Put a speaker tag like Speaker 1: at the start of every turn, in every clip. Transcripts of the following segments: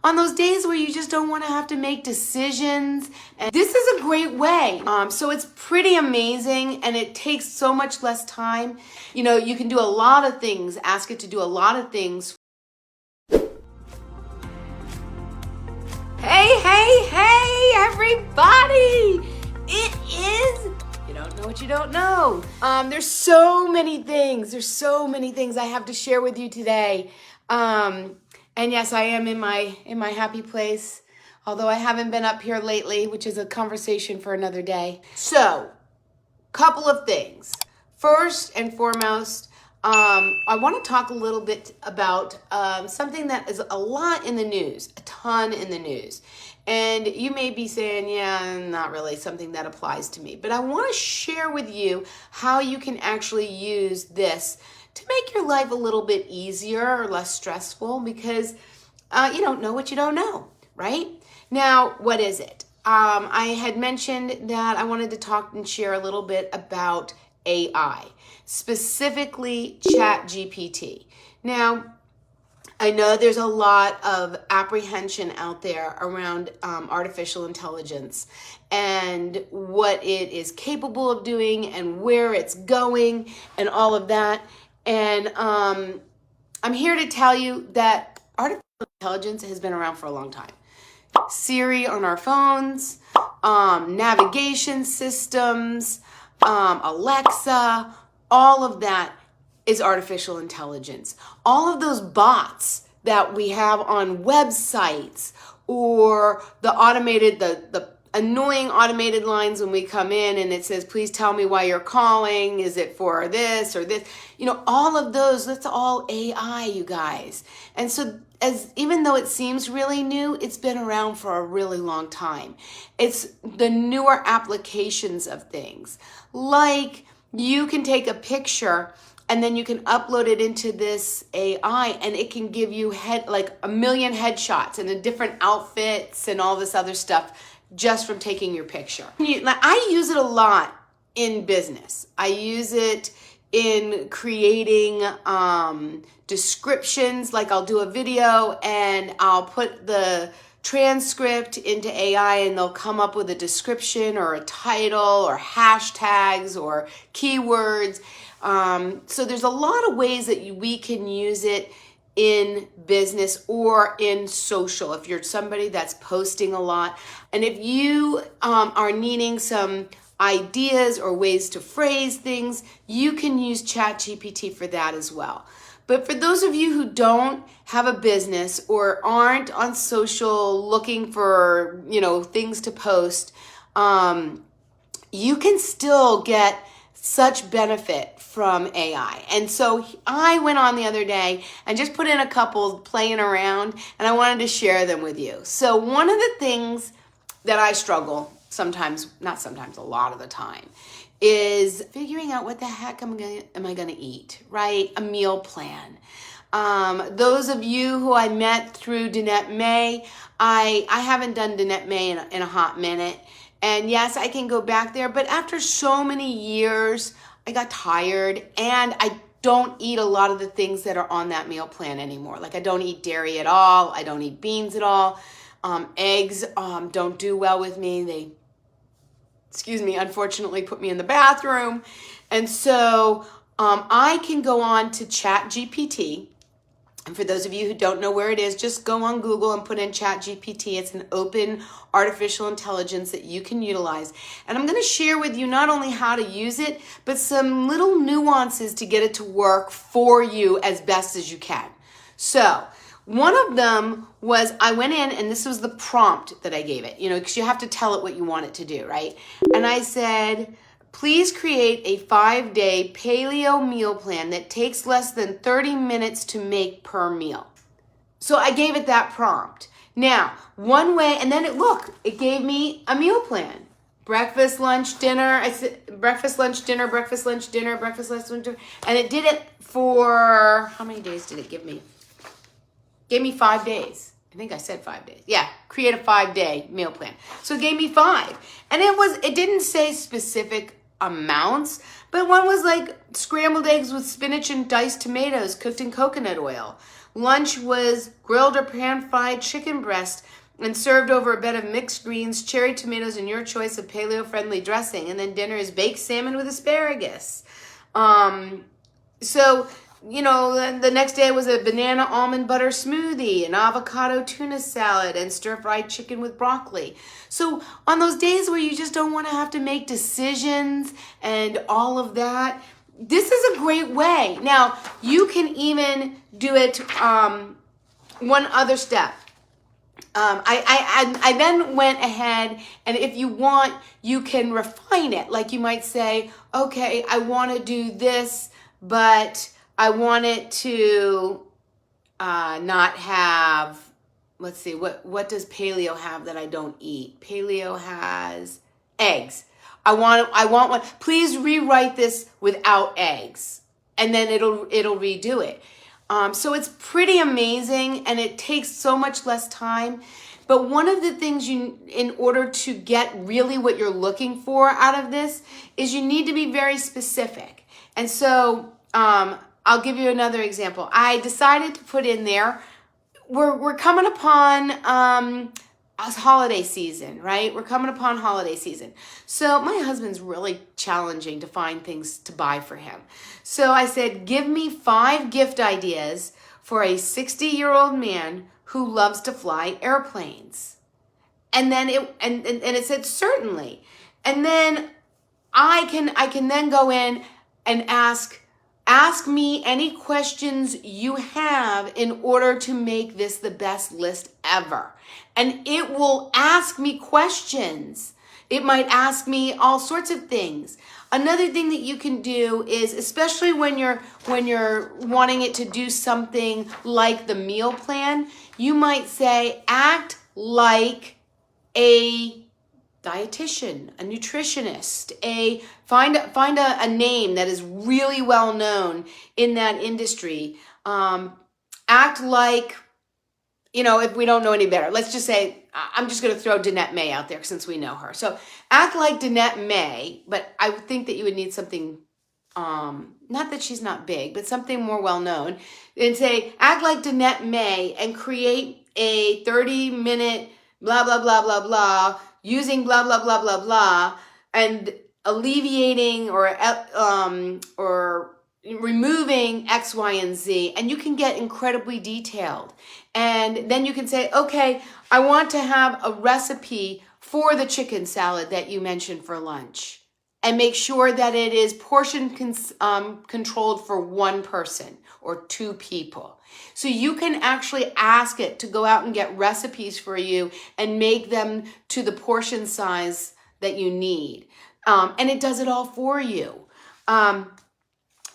Speaker 1: on those days where you just don't want to have to make decisions. And this is a great way. So it's pretty amazing, and it takes so much less time. You know, you can do a lot of things, ask it to do a lot of things. Hey, everybody! It is, you don't know what you don't know. There's so many things I have to share with you today. And yes, I am in my happy place, although I haven't been up here lately, which is a conversation for another day. So, couple of things. First and foremost, I want to talk a little bit about something that is a lot in the news, a ton in the news. And you may be saying, yeah, not really something that applies to me. But I want to share with you how you can actually use this to make your life a little bit easier or less stressful, because you don't know what you don't know, right? Now, what is it? I had mentioned that I wanted to talk and share a little bit about AI, specifically ChatGPT. Now, I know there's a lot of apprehension out there around artificial intelligence and what it is capable of doing and where it's going and all of that. And I'm here to tell you that artificial intelligence has been around for a long time. Siri on our phones, navigation systems, Alexa, all of that is artificial intelligence. All of those bots that we have on websites, or the automated, the annoying automated lines when we come in and it says, please tell me why you're calling. Is it for this or this? You know, all of those, that's all AI, you guys. And so even though it seems really new, it's been around for a really long time. It's the newer applications of things. Like, you can take a picture and then you can upload it into this AI and it can give you like a million headshots and the different outfits and all this other stuff just from taking your picture. I use it a lot in business. I use it in creating descriptions. Like, I'll do a video and I'll put the transcript into AI and they'll come up with a description or a title or hashtags or keywords. So there's a lot of ways that we can use it in business or in social, if you're somebody that's posting a lot. And if you are needing some ideas or ways to phrase things, you can use ChatGPT for that as well. But for those of you who don't have a business or aren't on social looking for, things to post, you can still get such benefit from AI. And so I went on the other day and just put in a couple playing around, and I wanted to share them with you. So one of the things that I struggle sometimes, not sometimes, a lot of the time, is figuring out what the heck am I going to eat, right? A meal plan. Those of you who I met through Danette May, I haven't done Danette May in a hot minute. And yes, I can go back there, but after so many years, I got tired and I don't eat a lot of the things that are on that meal plan anymore. Like, I don't eat dairy at all. I don't eat beans at all. Eggs don't do well with me. They, unfortunately put me in the bathroom. And so I can go on to ChatGPT. And for those of you who don't know where it is, just go on Google and put in ChatGPT. It's an open artificial intelligence that you can utilize. And I'm going to share with you not only how to use it, but some little nuances to get it to work for you as best as you can. So one of them was, I went in and this was the prompt that I gave it, because you have to tell it what you want it to do, right? And I said, please create a 5-day paleo meal plan that takes less than 30 minutes to make per meal. So I gave it that prompt. Now, one way, and then it gave me a meal plan. Breakfast, lunch, dinner. I said breakfast, lunch, dinner, breakfast, lunch, dinner, breakfast, lunch, dinner. And it did it for, how many days did it give me? Gave me 5 days. I think I said 5 days. Yeah, create a 5-day meal plan. So it gave me 5. And it didn't say specific amounts, but one was like scrambled eggs with spinach and diced tomatoes cooked in coconut oil. Lunch was grilled or pan-fried chicken breast and served over a bed of mixed greens, cherry tomatoes, and your choice of paleo-friendly dressing. And then dinner is baked salmon with asparagus. So, the next day was a banana almond butter smoothie, an avocado tuna salad, and stir-fried chicken with broccoli. So on those days where you just don't want to have to make decisions and all of that, this is a great way. Now, you can even do it one other step. I then went ahead, and if you want, you can refine it. Like you might say, okay, I want to do this, but I want it to not have, let's see, what does paleo have that I don't eat? Paleo has eggs. I want one. Please rewrite this without eggs, and then it'll redo it. So it's pretty amazing, and it takes so much less time. But one of the things in order to get really what you're looking for out of this, is you need to be very specific. And so I'll give you another example. I decided to put in there, we're coming upon a holiday season, right? We're coming upon holiday season. So my husband's really challenging to find things to buy for him. So I said, give me 5 gift ideas for a 60-year-old man who loves to fly airplanes. And then it said certainly. And then I can then go in and ask me any questions you have in order to make this the best list ever. And it will ask me questions. It might ask me all sorts of things. Another thing that you can do is, especially when you're wanting it to do something like the meal plan, you might say, act like a dietitian, a nutritionist, find a name that is really well known in that industry. Act like, if we don't know any better, let's just say, I'm just going to throw Danette May out there since we know her. So act like Danette May, but I would think that you would need something, not that she's not big, but something more well known, and say, act like Danette May and create a 30-minute blah, blah, blah, blah, blah, using blah, blah, blah, blah, blah, and alleviating or removing X, Y, and Z. And you can get incredibly detailed. And then you can say, okay, I want to have a recipe for the chicken salad that you mentioned for lunch. And make sure that it is portion controlled for 1 person or 2 people. So you can actually ask it to go out and get recipes for you and make them to the portion size that you need. And it does it all for you.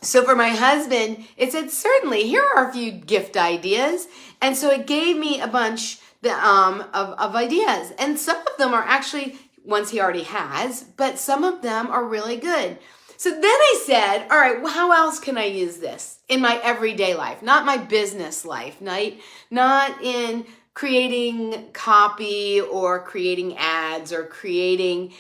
Speaker 1: So for my husband, it said, certainly, here are a few gift ideas. And so it gave me a bunch of ideas. And some of them are actually ones he already has, but some of them are really good. So then I said, all right, well, how else can I use this in my everyday life? Not my business life, not in creating copy or creating ads or creating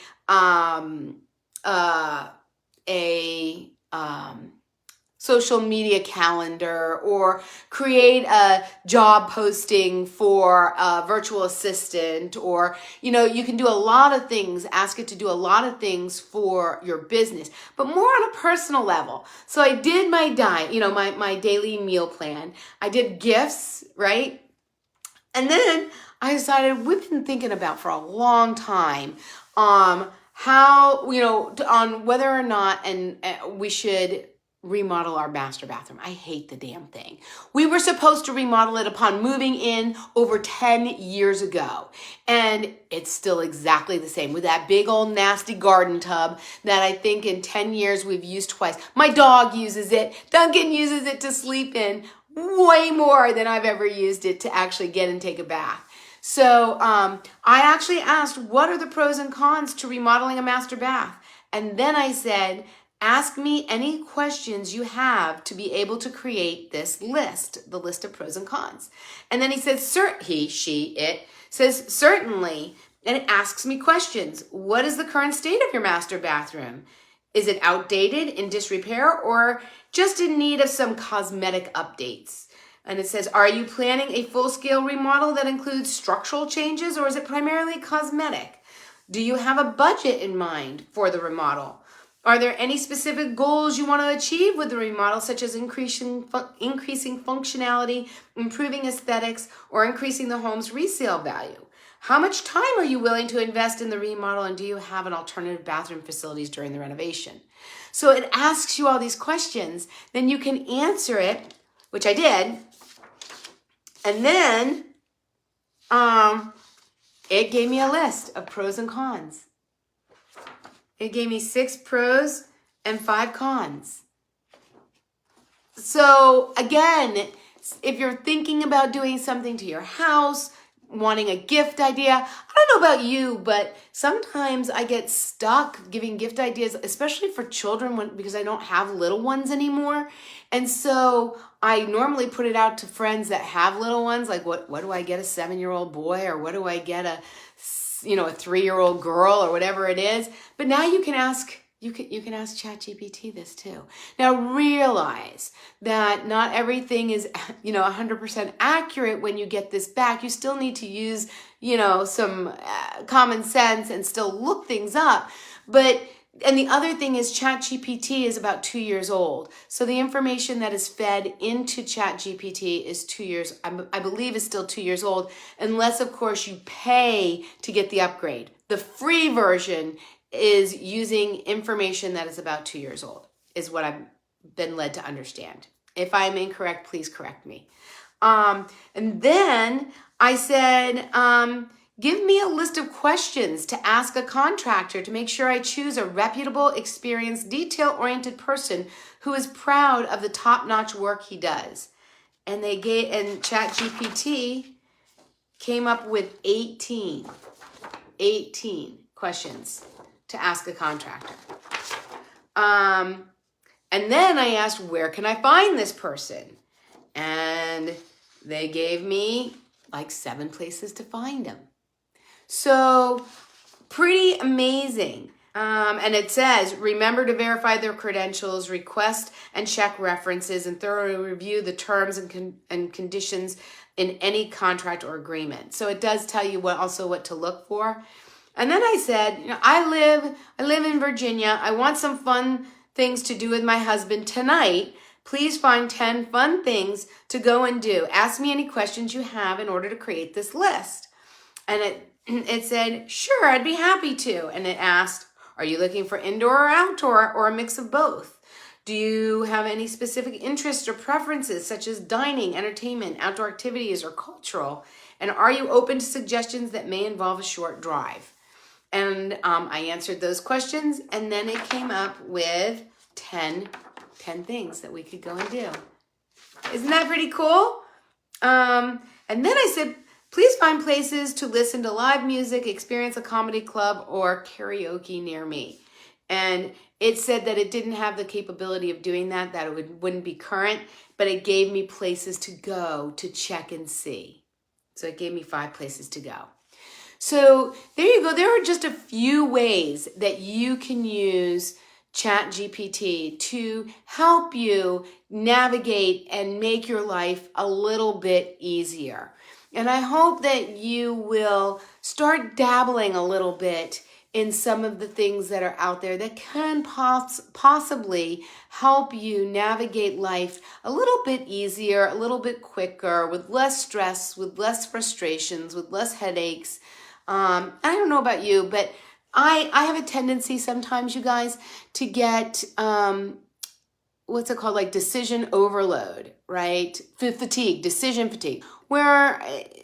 Speaker 1: social media calendar, or create a job posting for a virtual assistant, or, you can do a lot of things, ask it to do a lot of things for your business, but more on a personal level. So I did my diet, my daily meal plan. I did gifts, right? And then I decided, we've been thinking about for a long time, how, on whether or not we should remodel our master bathroom. I hate the damn thing. We were supposed to remodel it upon moving in over 10 years ago. And it's still exactly the same with that big old nasty garden tub that I think in 10 years we've used twice. My dog uses it. Duncan uses it to sleep in way more than I've ever used it to actually get and take a bath. So I actually asked, what are the pros and cons to remodeling a master bath? And then I said, ask me any questions you have to be able to create this list, the list of pros and cons. And then he says, it says, certainly, and it asks me questions. What is the current state of your master bathroom? Is it outdated, in disrepair, or just in need of some cosmetic updates? And it says, are you planning a full-scale remodel that includes structural changes, or is it primarily cosmetic? Do you have a budget in mind for the remodel? Are there any specific goals you want to achieve with the remodel, such as increasing functionality, improving aesthetics, or increasing the home's resale value? How much time are you willing to invest in the remodel, and do you have an alternative bathroom facilities during the renovation? So it asks you all these questions, then you can answer it, which I did, and then it gave me a list of pros and cons. It gave me 6 pros and 5 cons. So again, if you're thinking about doing something to your house, wanting a gift idea, I don't know about you, but sometimes I get stuck giving gift ideas, especially for children, because I don't have little ones anymore. And so I normally put it out to friends that have little ones, like what do I get a 7-year-old boy, or what do I get a 3-year-old girl, or whatever it is. But now you can ask ChatGPT this too. Now realize that not everything is 100% accurate when you get this back. You still need to use some common sense and still look things up. And the other thing is ChatGPT is about 2 years old. So the information that is fed into ChatGPT is 2 years, I believe is still 2 years old, unless of course you pay to get the upgrade. The free version is using information that is about 2 years old, is what I've been led to understand. If I'm incorrect, please correct me. And then I said, give me a list of questions to ask a contractor to make sure I choose a reputable, experienced, detail-oriented person who is proud of the top-notch work he does. And ChatGPT came up with 18 questions to ask a contractor. And then I asked, where can I find this person? And they gave me like 7 places to find them. So pretty amazing. And it says, remember to verify their credentials, request and check references, and thoroughly review the terms and conditions in any contract or agreement. So it does tell you what to look for. And then I said, I live in Virginia. I want some fun things to do with my husband tonight. Please find 10 fun things to go and do. Ask me any questions you have in order to create this list. And it said, sure, I'd be happy to. And it asked, are you looking for indoor or outdoor, or a mix of both? Do you have any specific interests or preferences, such as dining, entertainment, outdoor activities, or cultural? And are you open to suggestions that may involve a short drive? And I answered those questions, and then it came up with 10 things that we could go and do. Isn't that pretty cool? And then I said, please find places to listen to live music, experience a comedy club, or karaoke near me. And it said that it didn't have the capability of doing that it wouldn't be current, but it gave me places to go to check and see. So it gave me 5 places to go. So there you go. There are just a few ways that you can use ChatGPT to help you navigate and make your life a little bit easier. And I hope that you will start dabbling a little bit in some of the things that are out there that can possibly help you navigate life a little bit easier, a little bit quicker, with less stress, with less frustrations, with less headaches. I don't know about you, but I have a tendency sometimes, you guys, to get, what's it called? Like decision overload, right? Decision fatigue, where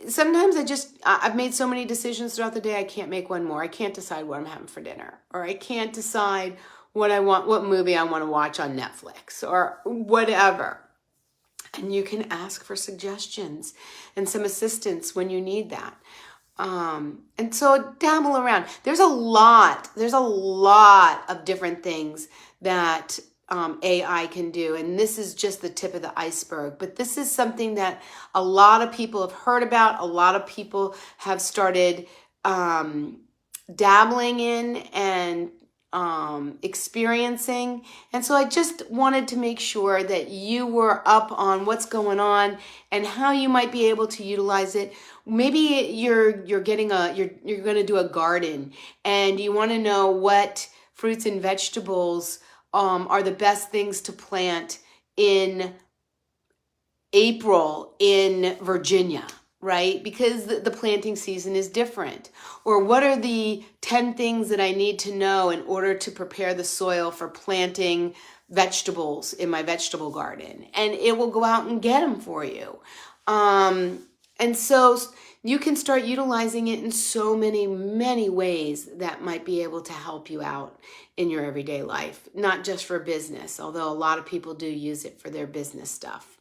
Speaker 1: sometimes I've made so many decisions throughout the day, I can't make one more. I can't decide what I'm having for dinner, or I can't decide what movie I want to watch on Netflix, or whatever. And you can ask for suggestions and some assistance when you need that. And so dabble around. There's a lot of different things that AI can do. And this is just the tip of the iceberg. But this is something that a lot of people have heard about. A lot of people have started dabbling in and experiencing. And so I just wanted to make sure that you were up on what's going on and how you might be able to utilize it. Maybe you're going to do a garden and you want to know what fruits and vegetables are the best things to plant in April in Virginia, right? Because the planting season is different. Or what are the 10 things that I need to know in order to prepare the soil for planting vegetables in my vegetable garden? And it will go out and get them for you. And so you can start utilizing it in so many ways that might be able to help you out in your everyday life, not just for business, although a lot of people do use it for their business stuff.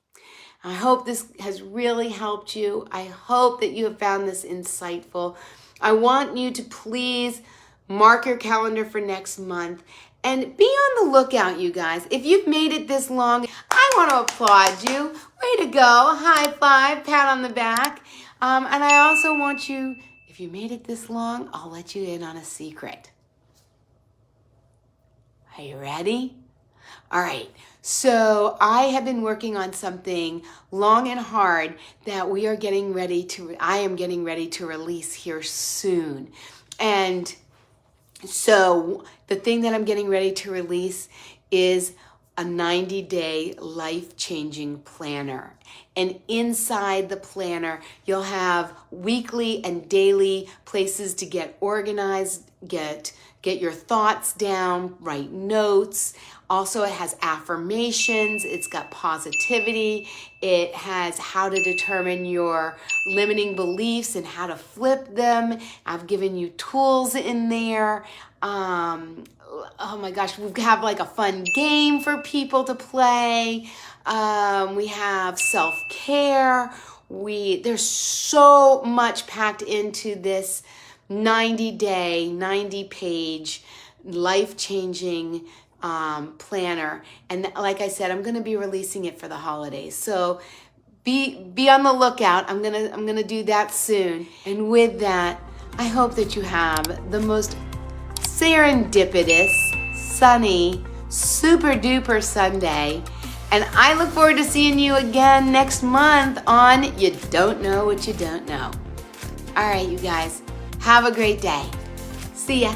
Speaker 1: I hope this has really helped you. I hope that you have found this insightful. I want you to please mark your calendar for next month and be on the lookout, you guys. If you've made it this long, I want to applaud you. Way to go. High five, pat on the back. And I also want you, if you made it this long, I'll let you in on a secret. Are you ready? All right, so I have been working on something long and hard that I am getting ready to release here soon. And so the thing that I'm getting ready to release is a 90-day life-changing planner. And inside the planner, you'll have weekly and daily places to get organized, get your thoughts down, write notes. Also, it has affirmations, it's got positivity, it has how to determine your limiting beliefs and how to flip them. I've given you tools in there. Oh my gosh, we have like a fun game for people to play. We have self-care. There's so much packed into this 90-day, 90-page, life-changing planner. And like I said, I'm going to be releasing it for the holidays. So be on the lookout. I'm going to do that soon. And with that, I hope that you have the most serendipitous, sunny, super duper Sunday. And I look forward to seeing you again next month on You Don't Know What You Don't Know. All right, you guys, have a great day. See ya.